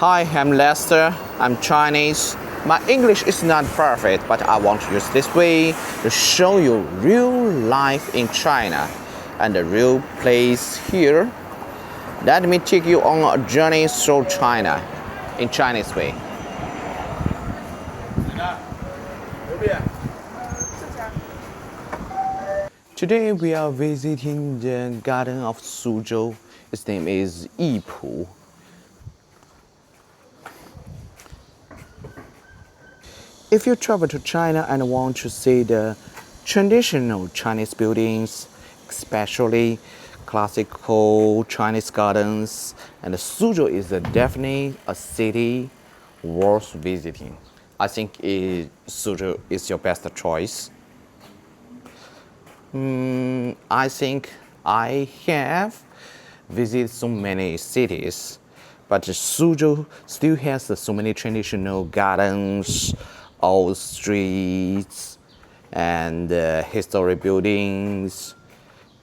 Hi, I'm Lester. I'm Chinese. My English is not perfect, but I want to use this way to show you real life in China and the real place here. Let me take you on a journey through China in Chinese way. Today we are visiting the Garden of Suzhou. Its name is Yipu. If you travel to China and want to see the traditional Chinese buildings, especially classical Chinese gardens, and Suzhou is definitely a city worth visiting. I think Suzhou is your best choice. I think I have visited so many cities, but Suzhou still has so many traditional gardens, old streets, and historic buildings.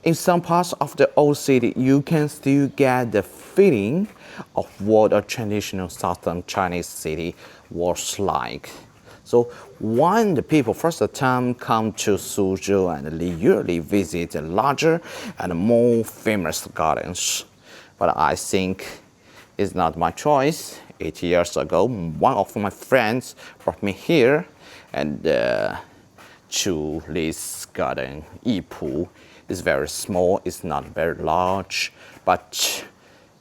In some parts of the old city, you can still get the feeling of what a traditional southern Chinese city was like. So when the people first time come to Suzhou and they usually visit the larger and more famous gardens. But I think it's not my choice. 8 years ago, one of my friends brought me here and to this garden, Yipu. It's very small, it's not very large, but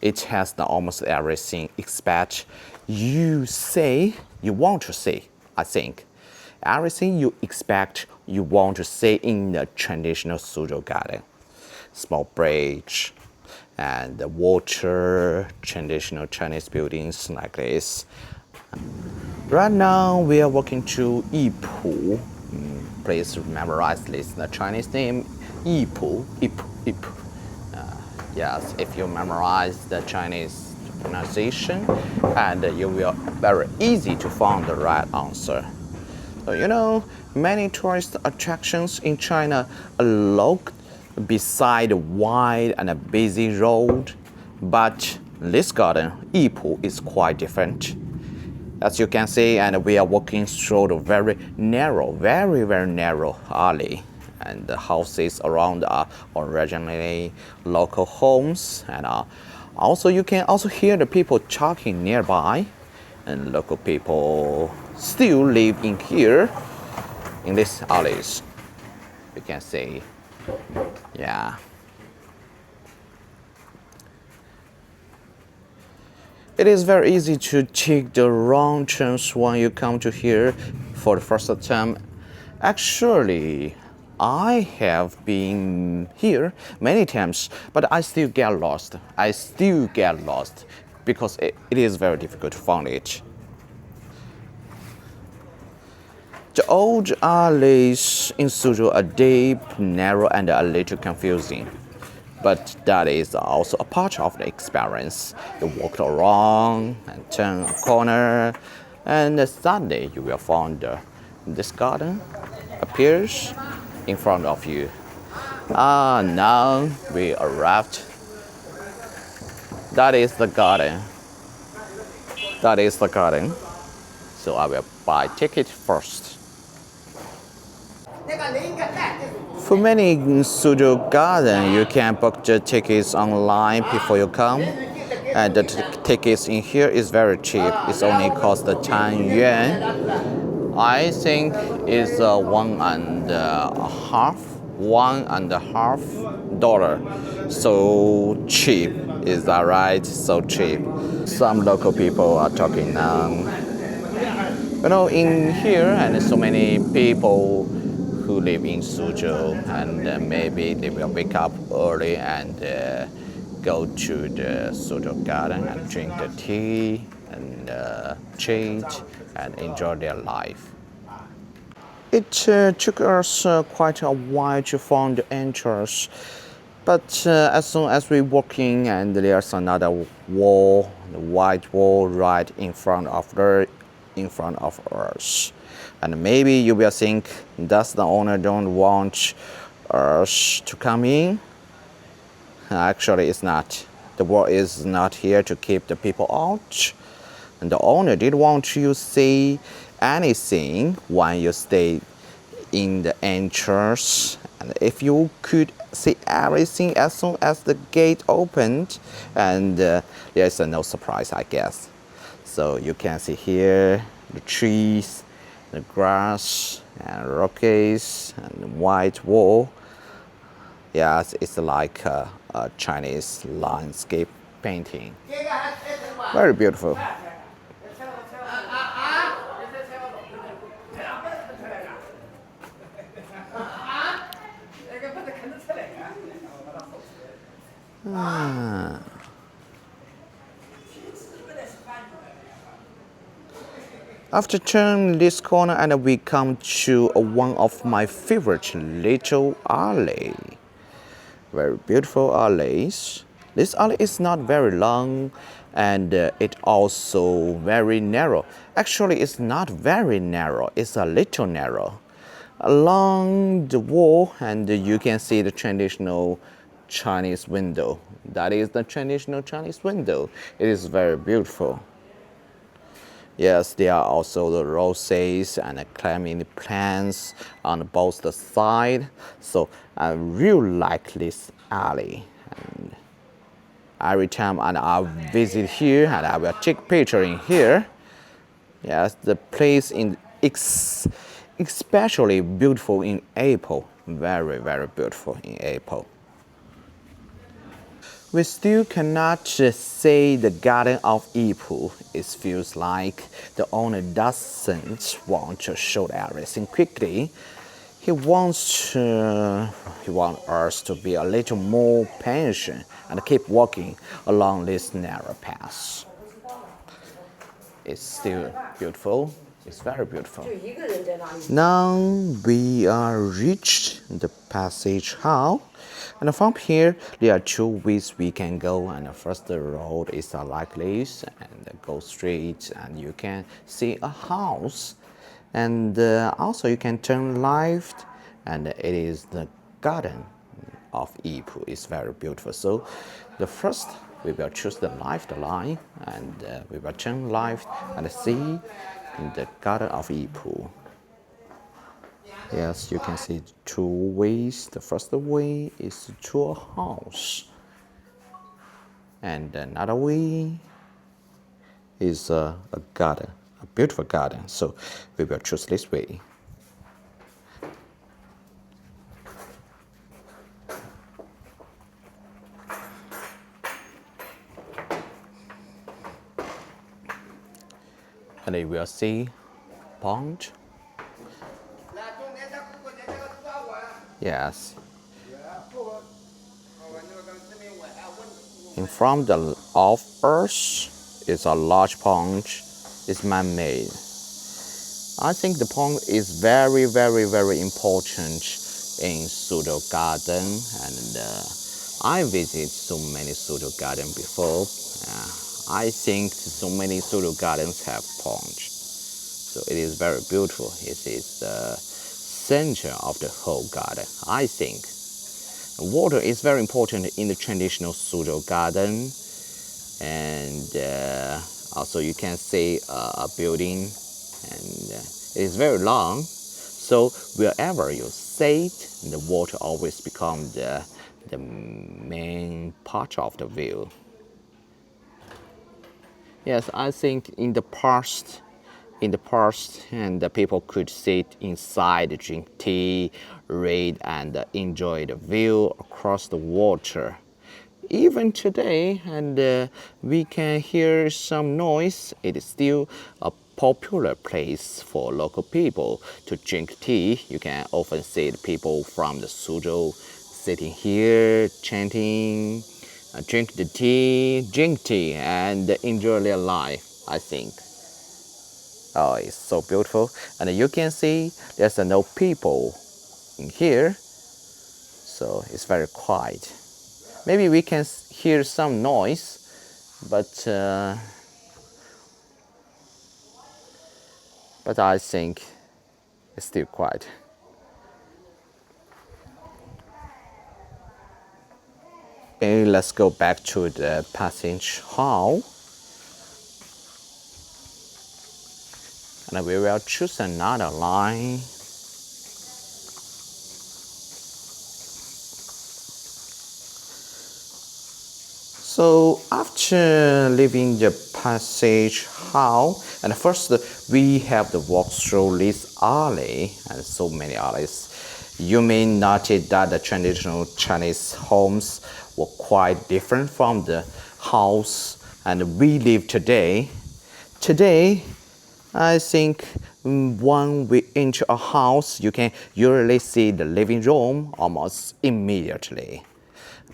it has almost everything except you want to see, I think. Everything you expect, you want to see in the traditional Suzhou garden. Small bridge, and the water, traditional Chinese buildings like this. Right now, we are walking to Yipu. Please memorize this, the Chinese name, Yipu, Yipu, Yipu. Yes, if you memorize the Chinese pronunciation, and you will very easy to find the right answer. So, many tourist attractions in China are located beside a wide and a busy road, but this garden, Yipu, is quite different. As you can see, and we are walking through the very narrow, very narrow alley. And the houses around are originally local homes. And also you can also hear the people talking nearby. And local people still live in here, in these alleys. You can see, yeah. It is very easy to take the wrong turns when you come to here for the first time. Actually, I have been here many times, but I still get lost. Because it is very difficult to find it. The old alleys in Suzhou are deep, narrow, and a little confusing. But that is also a part of the experience. You walk around and turn a corner, and suddenly you will find this garden appears in front of you. Now we arrived. That is the garden. So I will buy ticket first. For many Suzhou garden, you can book the tickets online before you come. And the tickets in here is very cheap. It's only cost 10 yuan. I think it's $1.50. So cheap, is that right? So cheap. Some local people are talking now. In here, and so many people who live in Suzhou, and maybe they will wake up early and go to the Suzhou garden and drink the tea and change and enjoy their life. It took us quite a while to find the entrance, but as soon as we walk in, and there's another wall, the white wall right in front of us. And maybe you will think, does the owner don't want us to come in? Actually, it's not. The wall is not here to keep the people out. And the owner didn't want you to see anything when you stay in the entrance. And if you could see everything as soon as the gate opened, and there's no surprise, I guess. So you can see here the trees, the grass, and rockeries, and white wall. Yes, it's like a Chinese landscape painting. Very beautiful. After turning this corner, and we come to one of my favorite little alley. Very beautiful alleys. This alley is not very long, and it also very narrow. Actually, it's not very narrow. It's a little narrow. Along the wall, and you can see the traditional Chinese window. That is the traditional Chinese window. It is very beautiful. Yes, there are also the roses and the climbing plants on both the side. So I really like this alley. And every time and I visit here and I will take picture in here. Yes, the place in especially beautiful in April. Very, very beautiful in April. We still cannot say the Garden of April. It feels like the owner doesn't want to show everything quickly. He wants us to be a little more patient and keep walking along this narrow path. It's still beautiful. It's very beautiful. Now we are reached the passage hall. And from here, there are two ways we can go. And the first road is like this, and go straight, and you can see a house. And also you can turn left, and it is the Garden of April. It's very beautiful. So the first we will choose the left line, and we will turn left and see the Garden of April. Yes, you can see two ways. The first way is to a house, and another way is a garden, a beautiful garden. So we will choose this way. And you will see pond. Yes. In front of us is a large pond. It's man-made. I think the pond is very, very, very important in Suzhou Garden, and I visited so many Suzhou Garden before. I think so many Suzhou Gardens have ponds, so it is very beautiful. It is the center of the whole garden. I think water is very important in the traditional Suzhou Garden, and also you can see a building, and it is very long. So wherever you sit, the water always becomes the main part of the view. Yes, I think in the past, and the people could sit inside, drink tea, read, and enjoy the view across the water. Even today, and we can hear some noise. It is still a popular place for local people to drink tea. You can often see the people from the Suzhou sitting here, chanting, drink tea, and enjoy their life, I think. Oh, it's so beautiful. And you can see there's no people in here, so it's very quiet. Maybe we can hear some noise, but I think it's still quiet. Okay, let's go back to the passage hall. And we will choose another line. So after leaving the passage hall, and first we have to walk through this alley, and so many alleys. You may notice that the traditional Chinese homes were quite different from the house and we live today. Today, I think when we enter a house, you can usually see the living room almost immediately.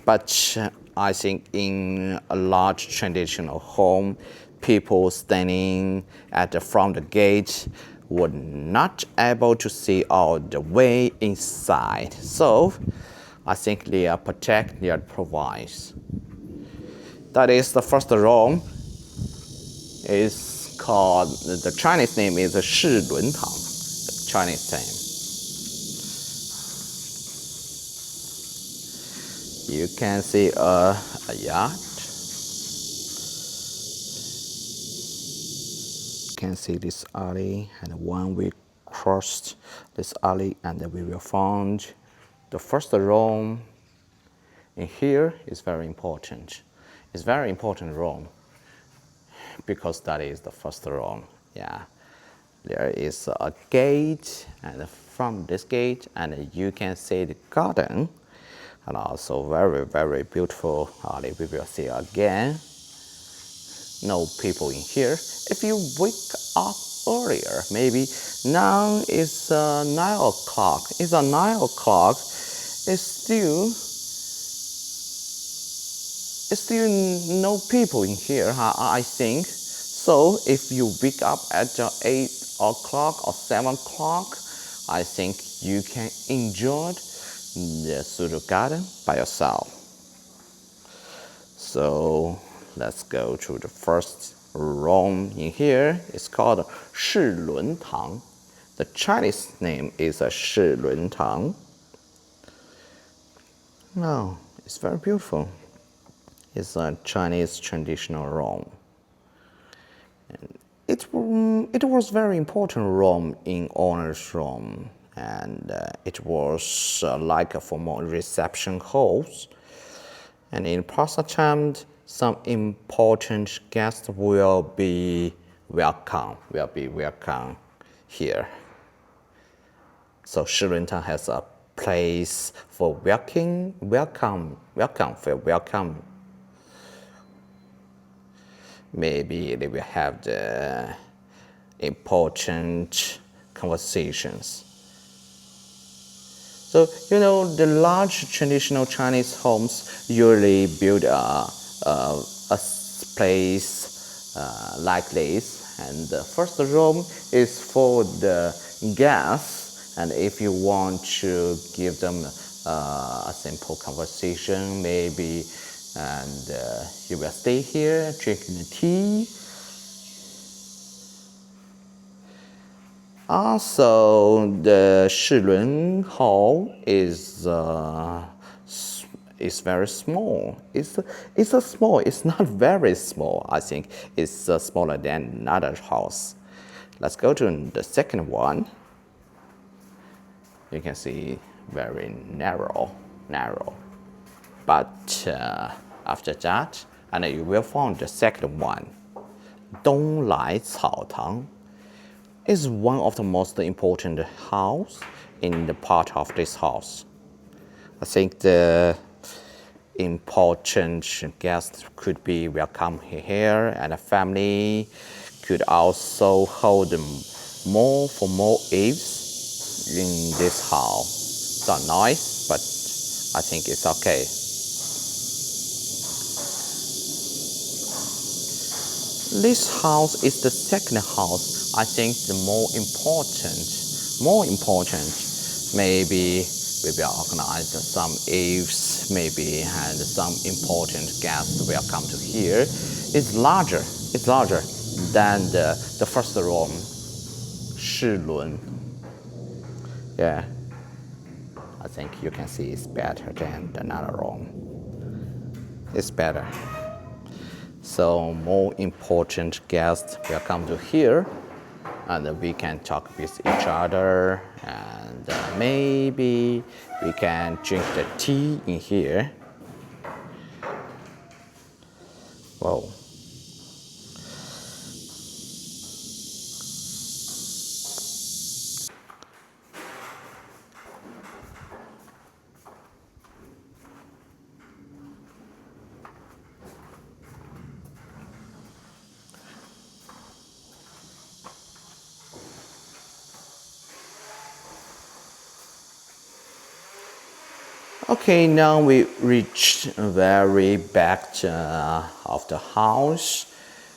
But I think in a large traditional home, people standing at the front gate were not able to see all the way inside. So I think they are protect, they are provides. That is the first room. Is called, the Chinese name is Shi Lun Tang, the Chinese name. You can see a yard. You can see this alley, and when we crossed this alley, and we will find the first room in here is very important. It's very important room because that is the first room. Yeah, there is a gate, and from this gate, and you can see the garden, and also very beautiful alley. We will see again. No people in here. If you wake up earlier, maybe now is 9 o'clock. It's 9 o'clock. It's still no people in here, I think. So if you wake up at 8 o'clock or 7 o'clock, I think you can enjoy the Suzhou garden by yourself. So let's go to the first room in here. It's called Shi Lun Tang. The Chinese name is Shi Lun Tang. No, it's very beautiful. It's a Chinese traditional room. And it was very important room in owner's room, and it was like a formal reception halls. And in past times, some important guests will be welcome here. So Shilintang has a place for welcome. Maybe they will have the important conversations. So, you know, the large traditional Chinese homes usually build a place like this. And the first room is for the guests. And if you want to give them a simple conversation, maybe, and you will stay here, drinking the tea. Also, the Shilun Hall is very small. It's not very small. I think it's smaller than another house. Let's go to the second one. You can see very narrow. But after that, and you will find the second one, Donglai Cao Tang. Is one of the most important house in the part of this house. I think the important guests could be welcome here, and the family could also hold more eves in this house. It's not nice, but I think it's okay. This house is the second house. I think the more important, maybe we will organize some eves, maybe, and some important guests will come to here. It's larger than the first room, Shilun. Yeah, I think you can see it's better than another room. It's better. So more important guests will come to here. and we can talk with each other, and maybe we can drink the tea in here. Whoa. Okay, now we reached very back of the house,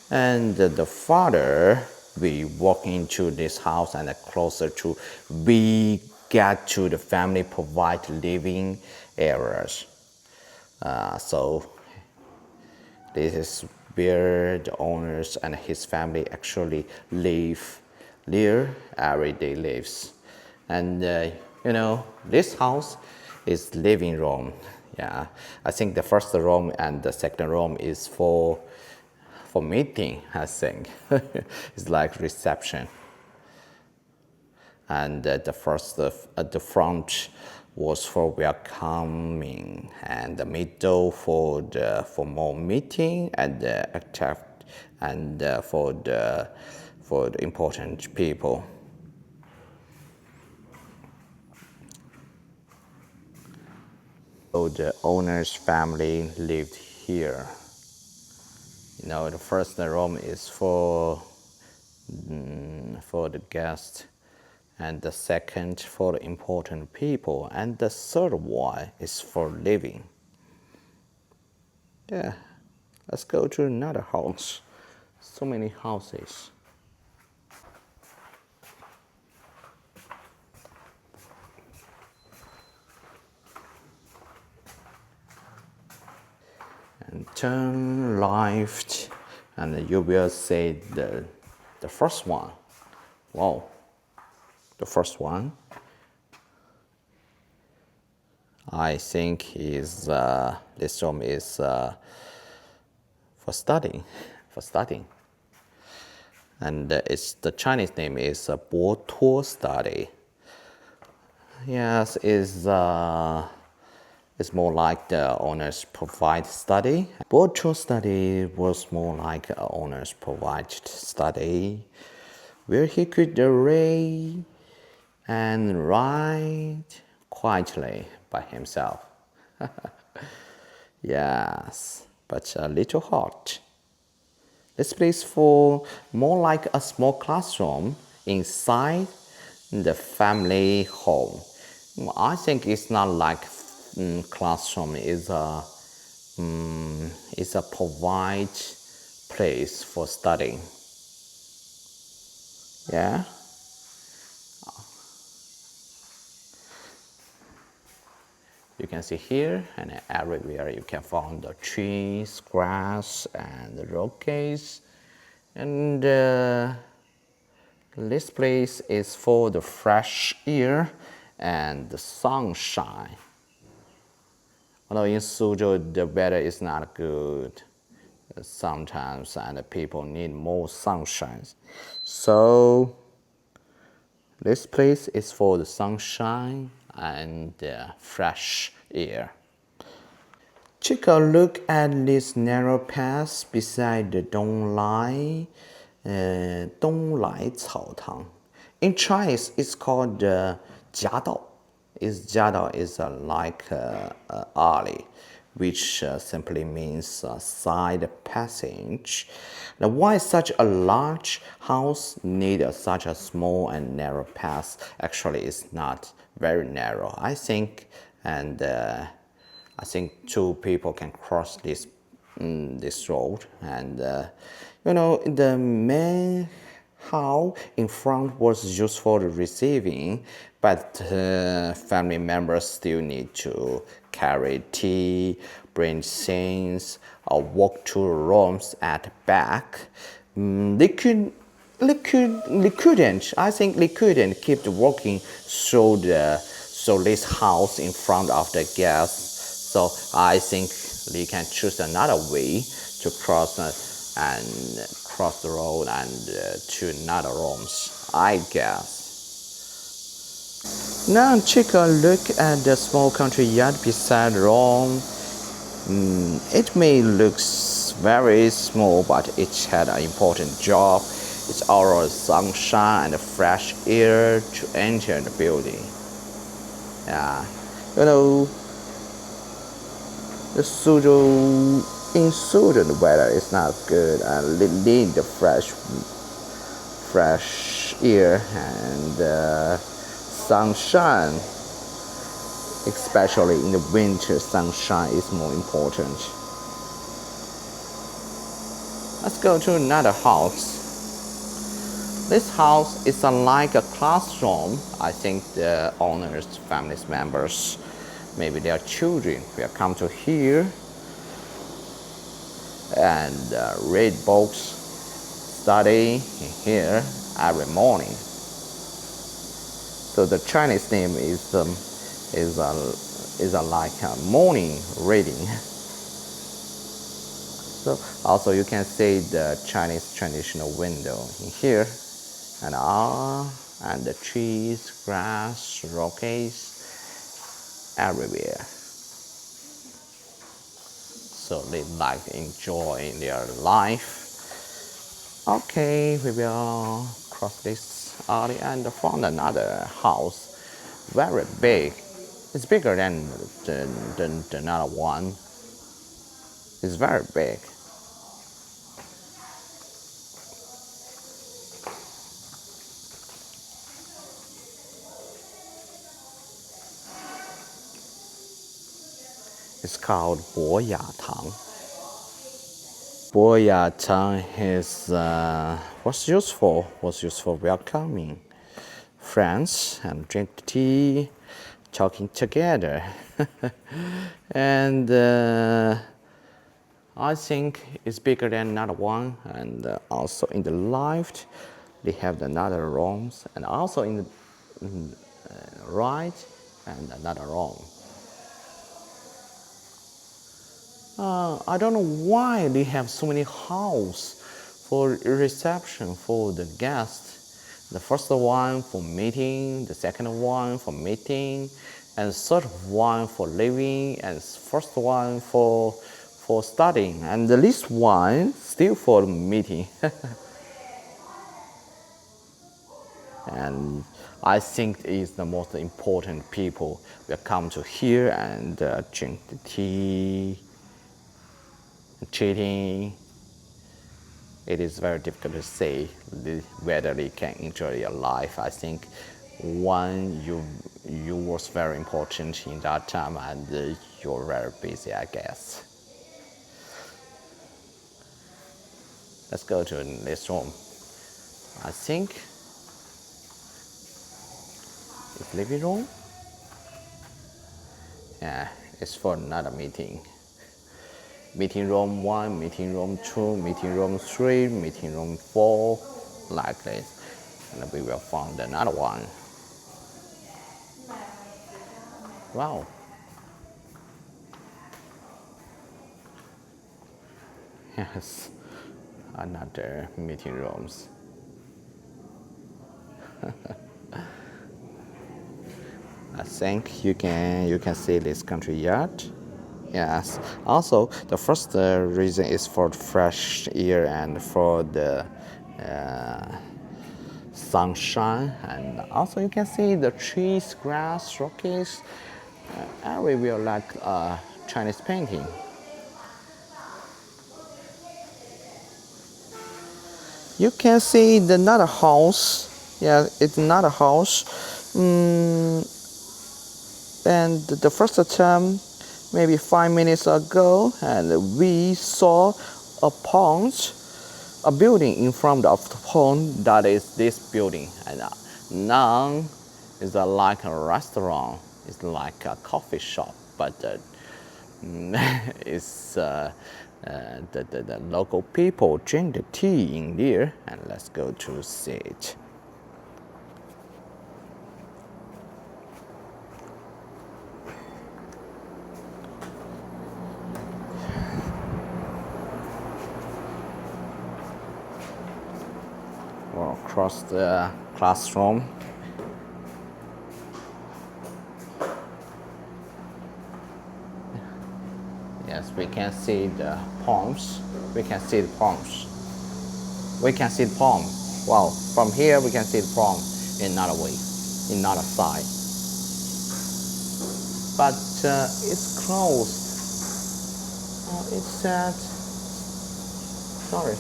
and the father, we walk into this house and closer to we get to the family provide living areas. So this is where the owners and his family actually live their everyday lives. And this house is living room. Yeah, I think the first room and the second room is for meeting. I think it's like reception. And the front was for welcoming, and the middle for more meeting, and the attract, and for the important people. So the owner's family lived here. The first room is for the guests, and the second for the important people, and the third one is for living. Yeah, let's go to another house. So many houses. And turn left, and you will see the first one. Wow, the first one. I think is this room is for studying, for studying, and it's the Chinese name is Bo Tuo study. Yes, it's more like the owners provide study. Bo Tuo study was more like owners provide study, where he could read and write quietly by himself. Yes, but a little hot. This place for more like a small classroom inside the family home. I think it's not like classroom. Is a provide place for studying. Yeah. You can see here, and everywhere you can find the trees, grass, and the rockeries. And this place is for the fresh air and the sunshine. Although in Suzhou the weather is not good sometimes, and the people need more sunshine. So this place is for the sunshine and fresh air. Take a look at this narrow path beside the Donglai Caotang. In Chinese, it's called Jiadao. Jiadao is like alley, which simply means side passage. Now, why such a large house need such a small and narrow path? Actually, it's not very narrow, I think, and I think two people can cross this road, and the main hall in front was used for the receiving, but family members still need to carry tea, bring things, or walk to rooms at the back. They couldn't. I think they couldn't keep walking through this house in front of the guests. So I think they can choose another way to cross and cross the road and to another rooms, I guess. Now take a look at the small country yard beside Rome. It may look very small, but it had an important job. It's our sunshine and fresh air to enter the building. Yeah, you know, the Suzhou, the weather is not good, and they need the fresh air and sunshine. Especially in the winter, sunshine is more important. Let's go to another house. This house is like a classroom. I think the owners, family members, maybe their children will come to here and read books, study here every morning. So the Chinese name is like a morning reading. So also you can see the Chinese traditional window in here, and the trees, grass, rockies everywhere. So they like enjoy their life. Okay, we will cross this alley and found another house, very big. It's bigger than the another one. It's very big. It's called Boya Tang. Boya Tang is was used for welcoming friends and drink tea, talking together. And I think it's bigger than another one. And also in the left, they have another rooms, and also in the right, and another room. I don't know why they have so many houses for reception for the guests. The first one for meeting, the second one for meeting, and third one for living, and first one for studying, and the least one still for meeting. And I think is the most important people will come to here and drink the tea, cheating. It is very difficult to say whether they can enjoy your life. I think one you was very important in that time, and you're very busy, I guess. Let's go to this room. I think it's living room. Yeah, it's for another meeting. Meeting room 1, meeting room 2, meeting room 3, meeting room 4, like this. And we will find another one. Wow. Yes, another meeting rooms. I think you can see this country yard. Yes. Also, the first reason is for the fresh air and for the sunshine, and also you can see the trees, grass, rockies, everywhere like Chinese painting. You can see another house. Yeah, it's another house. And the first time, maybe 5 minutes ago, and we saw a pond, a building in front of the pond. That is this building, and now it's like a restaurant. It's like a coffee shop, but it's the local people drink the tea in there, and let's go to see it. or across the classroom. Yes, we can see the palms. We can see the palms. We can see the palm. Wow, from here we can see the palm in another way, in another side. But it's closed. It said, sorry,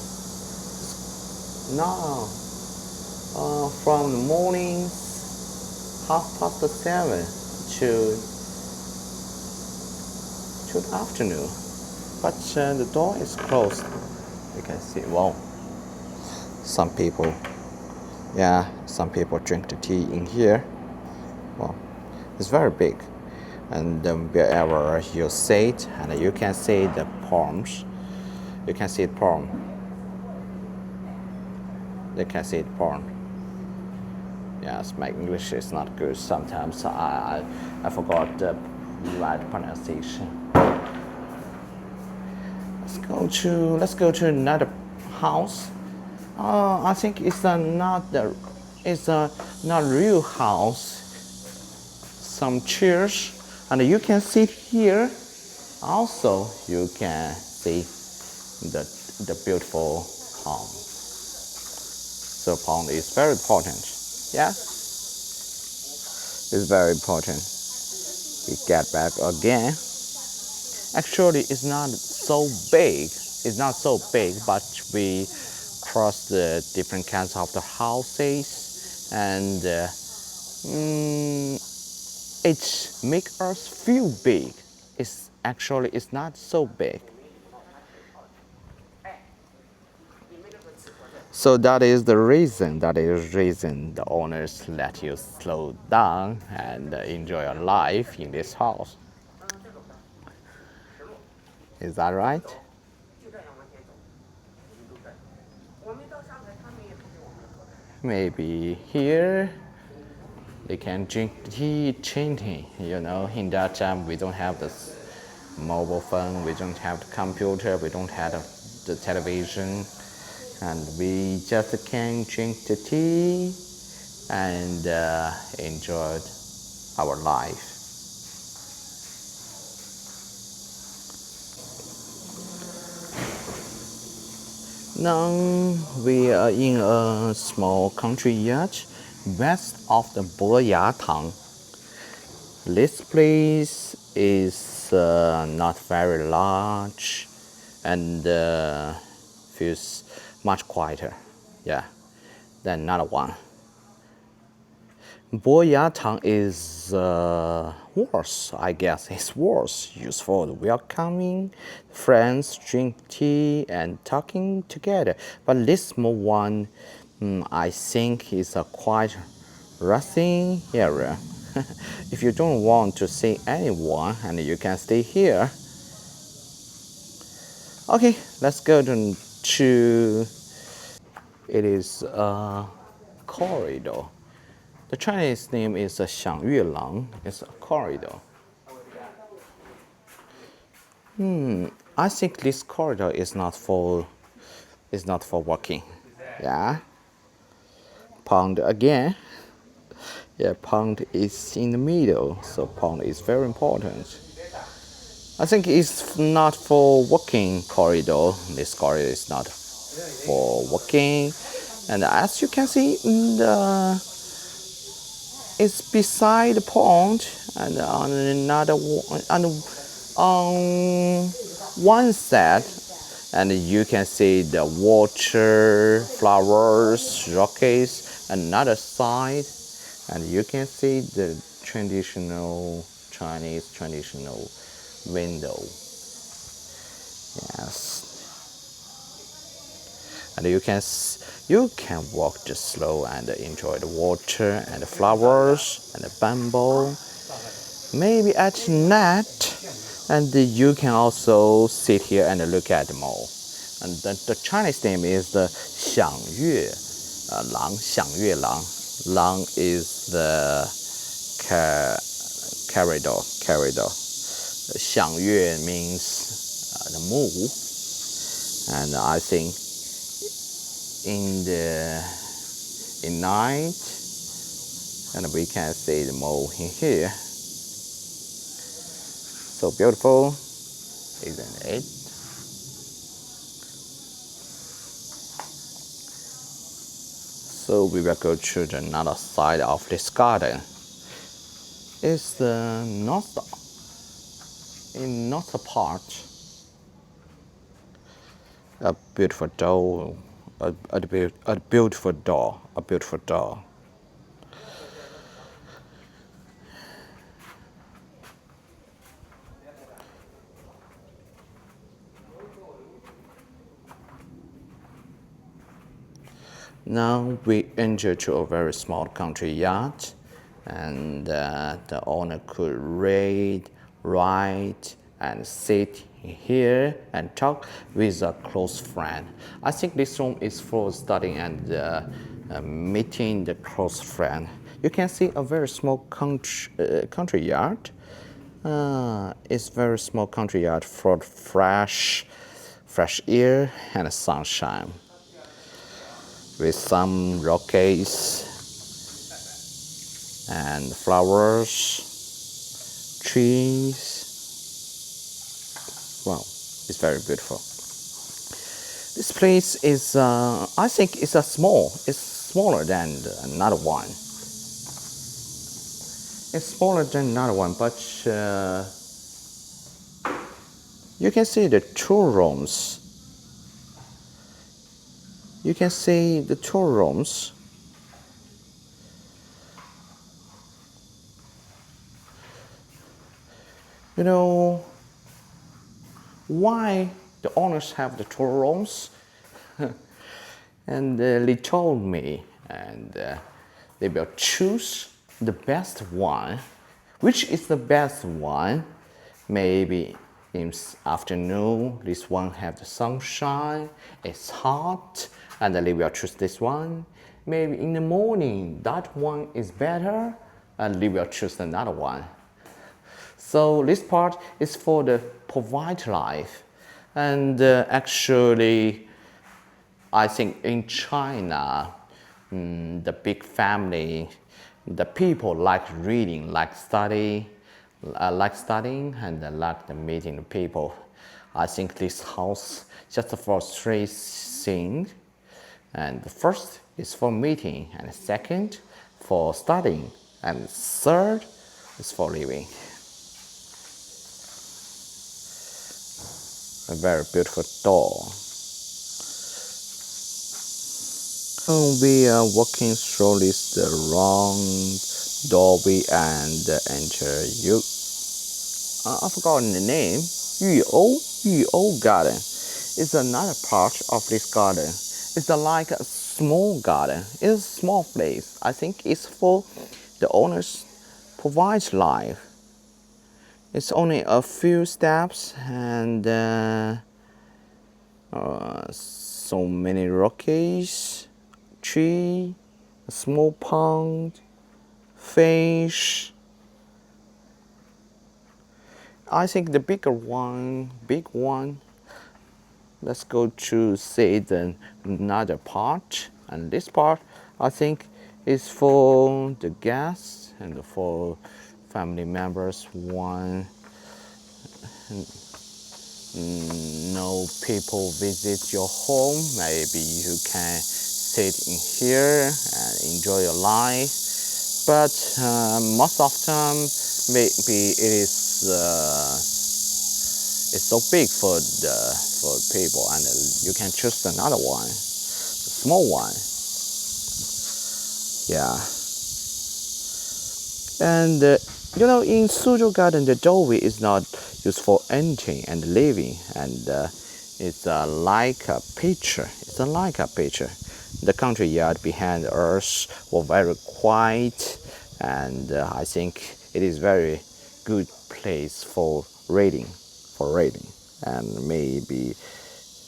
no, from the morning 7:30 to the afternoon. But the door is closed. You can see, wow, some people, yeah, some people drink the tea in here. Well, it's very big. And wherever you sit, and you can see the palms. You can see the palm. You can see the palm. Yes, my English is not good. Sometimes I forgot the right pronunciation. Let's go to another house. I think it's not real house. Some chairs, and you can sit here. Also, you can see the beautiful pond. So pond is very important. Yeah, it's very important. We get back again. Actually, it's not so big. It's not so big, but we cross the different kinds of the houses, and it makes us feel big. It's not so big. So that is the reason. The owners let you slow down and enjoy your life in this house. Is that right? Maybe here they can drink tea chanting. In that time we don't have this mobile phone, we don't have the computer, we don't have the television, and we just can drink the tea and enjoy our life. Now we are in a small country yet, west of the Boyatang. This place is not very large and feels much quieter, yeah, than another one. Boyatang is worse, I guess. It's worse. Used for welcoming friends, drink tea, and talking together. But this small one, I think, is a quite resting area. If you don't want to see anyone, and you can stay here. Okay, let's go to it is a corridor. The Chinese name is Xiangyue Lang. It's a corridor. I think this corridor is not for walking. Yeah. Pond again. Yeah, pond is in the middle, so pond is very important. I think it's not for walking corridor. This corridor is not for walking, and as you can see, it's beside the pond, and on one side, and you can see the water, flowers, rockeries. Another side, and you can see the Chinese traditional window. Yes, and you can walk just slow and enjoy the water and the flowers and the bamboo. Maybe at night, and you can also sit here and look at the mall. And the Chinese name is the Xiangyue Lang. Xiangyue Lang. Lang is the corridor. Xiangyue means the moon. And I think in the in night, and we can see the mole in here. So beautiful, isn't it? So we will go to the another side of this garden. It's the north, in north part, a beautiful door, a beautiful door, a beautiful door. Now we enter to a very small country yard, and the owner could read, write, and sit here and talk with a close friend. I think this room is for studying and meeting the close friend. You can see a very small country yard. It's very small country yard for fresh air and sunshine with some rockeries and flowers, trees. Wow, it's very beautiful. This place is, I think, it's smaller than another one. It's smaller than another one, but you can see the two rooms. You can see the two rooms. You know why the owners have the two rooms? And they told me, and they will choose the best one. Which is the best one? Maybe in afternoon, this one have the sunshine, it's hot, and they will choose this one. Maybe in the morning, that one is better, and they will choose another one. So this part is for the polite life, and actually, I think in China, the big family, the people like reading, like studying, and like the meeting the people. I think this house just for three things, and the first is for meeting, and the second for studying, and third is for living. A very beautiful door. We are walking through this the round doorway and enter you. I've forgotten the name. Yuo Garden. It's another part of this garden. It's like a small garden. It's a small place. I think it's for the owners provides life. It's only a few steps and so many rockies, tree, a small pond, fish. I think the big one. Let's go to see the another part, and this part I think is for the guests and for family members. One, no people visit your home. Maybe you can sit in here and enjoy your life. But most of the time, maybe it's so big for people, and you can choose another one, the small one. Yeah. And in Suzhou Garden, the doorway is not used for entering and living, and it's like a picture. It's like a picture. The country yard behind us was very quiet, and I think it is very good place for reading, and maybe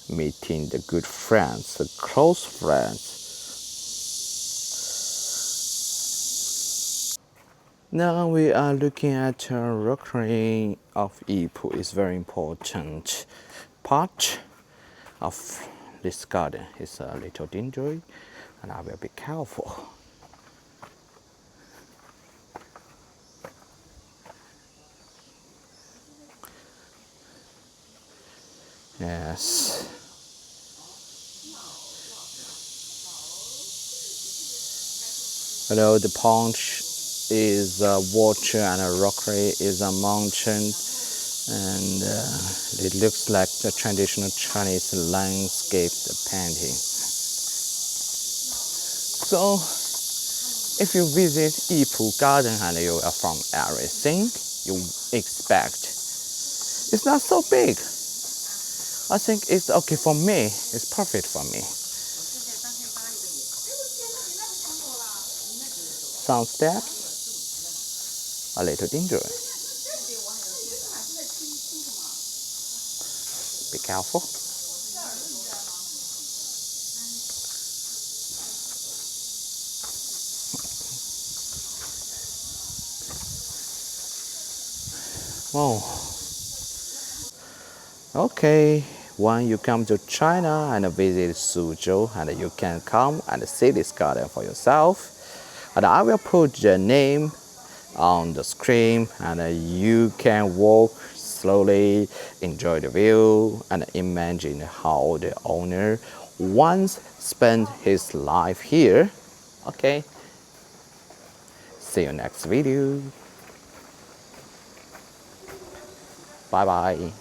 meeting the good friends, the close friends. Now we are looking at a rockery of Yipu. It's very important part of this garden. It's a little dangerous, and I will be careful. Yes. Below the pond is water and a rockery is a mountain, and it looks like the traditional Chinese landscape painting. So if you visit Yipu Garden and you are from everything you expect, it's not so big. I think it's okay for me. It's perfect for me. Some steps, a little dangerous. Be careful. Oh, okay. When you come to China and visit Suzhou, and you can come and see this garden for yourself. And I will put the name on the screen, and you can walk slowly, enjoy the view, and imagine how the owner once spent his life here. Okay, see you next video. Bye bye.